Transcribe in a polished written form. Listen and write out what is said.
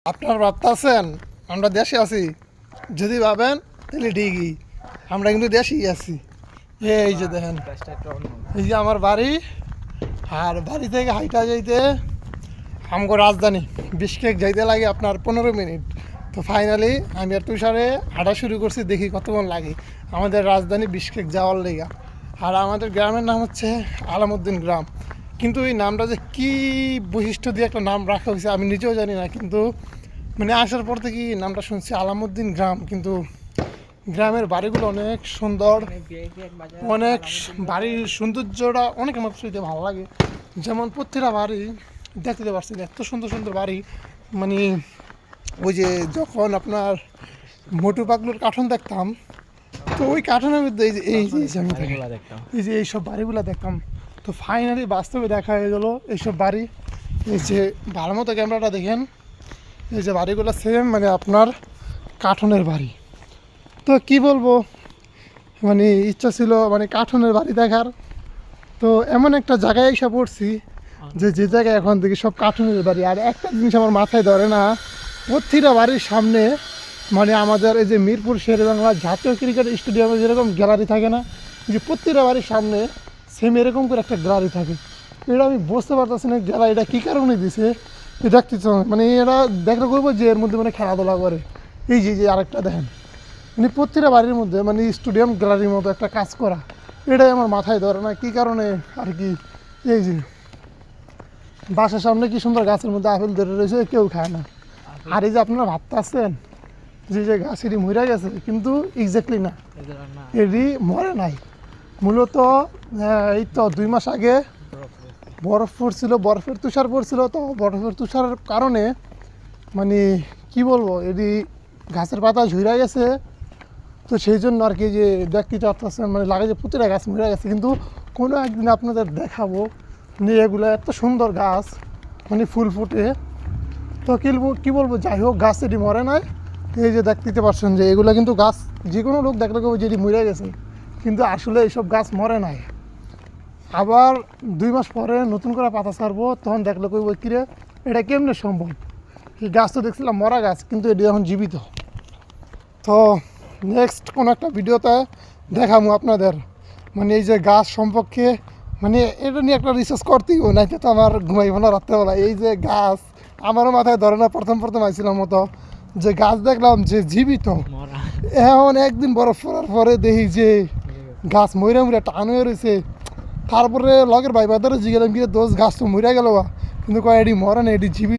আপনার ভাবতেছেন আমরা দেশে আছি, যদি ভাবেন তাহলে ঠিকই, আমরা কিন্তু দেশেই আছি। এই যে দেখেন, এই যে আমার বাড়ি, আর বাড়ি থেকে হাইটা যাইতে আমগো রাজধানী বিশকেক যাইতে লাগে আপনার 15 মিনিট। তো ফাইনালি আমি আর তুষারে হাঁটা শুরু করছি, দেখি কতক্ষণ লাগে আমাদের রাজধানী বিশকেক যাওয়ার লেগা। আর আমাদের গ্রামের নাম হচ্ছে আলামউদ্দিন গ্রাম। কিন্তু এই নামটা যে কী বৈশিষ্ট্য দিয়ে একটা নাম রাখা হয়েছে আমি নিজেও জানি না, কিন্তু মানে আসার পর থেকে নামটা শুনছি আলামউদ্দিন গ্রাম। কিন্তু গ্রামের বাড়িগুলো অনেক সুন্দর, অনেক বাড়ির সৌন্দর্যটা অনেক আমার শুনতে ভালো লাগে। যেমন প্রত্যেকটা বাড়ি দেখতে পাচ্ছি এত সুন্দর সুন্দর বাড়ি, মানে ওই যে যখন আপনার মোটু পাগলুর কার্টুন দেখতাম, তো ওই কার্টুনের মধ্যে এই যে এইসব বাড়িগুলো দেখতাম। তো ফাইনালি বাস্তবে দেখা হয়ে গেলো এইসব বাড়ি। এই যে ভালো মতো ক্যামেরাটা দেখেন, এই যে বাড়িগুলো সেম মানে আপনার কার্টুনের বাড়ি। তো কি বলবো, মানে ইচ্ছা ছিল মানে কার্টুনের বাড়ি দেখার। তো এমন একটা জায়গায় এসে পড়ছি যে জায়গায় এখন থেকে সব কার্টুনের বাড়ি। আর একটা জিনিস আমার মাথায় ধরে না, প্রতিটা বাড়ির সামনে মানে আমাদের এই যে মিরপুর শেরেবাংলা জাতীয় ক্রিকেট স্টেডিয়ামে যেরকম গ্যালারি থাকে না, যে প্রতিটা বাড়ির সামনে সেম এরকম করে একটা গ্যালারি থাকে। এটা আমি বুঝতে পারতেছি না গ্যালারিটা কী কারণে দিছে, দেখতে মানে এরা দেখলে করবো যে এর মধ্যে মানে খেলাধুলা করে। এই যে আরেকটা দেখেন, মানে প্রতিটা বাড়ির মধ্যে মানে স্টেডিয়াম গ্যালারির মতো একটা কাজ করা, এটাই আমার মাথায় ধরে না কী কারণে আর কি। এই যে বাসার সামনে কি সুন্দর গাছের মধ্যে আপেল ধরে রয়েছে, কেউ খায় না। আর এই যে আপনারা ভাবতে আসছেন যে গাছ এটি মরে গেছে, কিন্তু এক্স্যাক্টলি না, এটি মরে নাই। মূলত এই তো 2 মাস আগে বরফ পড়ছিল, বরফের তুষার পড়ছিল। তো বরফের তুষারের কারণে মানে কি বলবো, এটি গাছের পাতা ঝুড়ে গেছে। তো সেই জন্য আর কি যে দেখতে চাচ্ছেন মানে লাগে যে প্রতিটা গাছ মরে গেছে। কিন্তু কোনো একদিন আপনাদের দেখাবো মানে এগুলো এত সুন্দর গাছ, মানে ফুল ফুটে। তো কী বলবো, যাই হোক গাছ এটি মরে নাই। এই যে দেখতে পাচ্ছেন যে এগুলো কিন্তু গাছ যে কোনো লোক দেখলে কেউ যেটি মরে গেছে, কিন্তু আসলে এইসব গাছ মরে নাই। আবার 2 মাস পরে নতুন করে পাতা ছাড়বো, তখন দেখলে কইব কিরে এটা কেমনে সম্ভব, এই গাছ তো দেখছিলাম মরা গাছ, কিন্তু এটি এখন জীবিত। তো নেক্সট কোনো একটা ভিডিওতে দেখাবো আপনাদের মানে এই যে গাছ সম্পর্কে, মানে এটা নিয়ে একটা রিসার্চ করতেই নাই তো আমার ঘুমাইব না রাত্রেবেলা। এই যে গাছ আমারও মাথায় ধরে না, প্রথম আইছিলাম মতো যে গাছ দেখলাম যে জীবিত, এখন একদিন বরফ পড়ার পরে দেখি যে গাছ মইরা মুড়া টান হয়ে রয়েছে। তারপরে লগের ভাই বাদারে জিগেলাম কি দোষ গাছ তো মইরা গেল, কিন্তু কয় এটি মরে না, এটি জীবিত।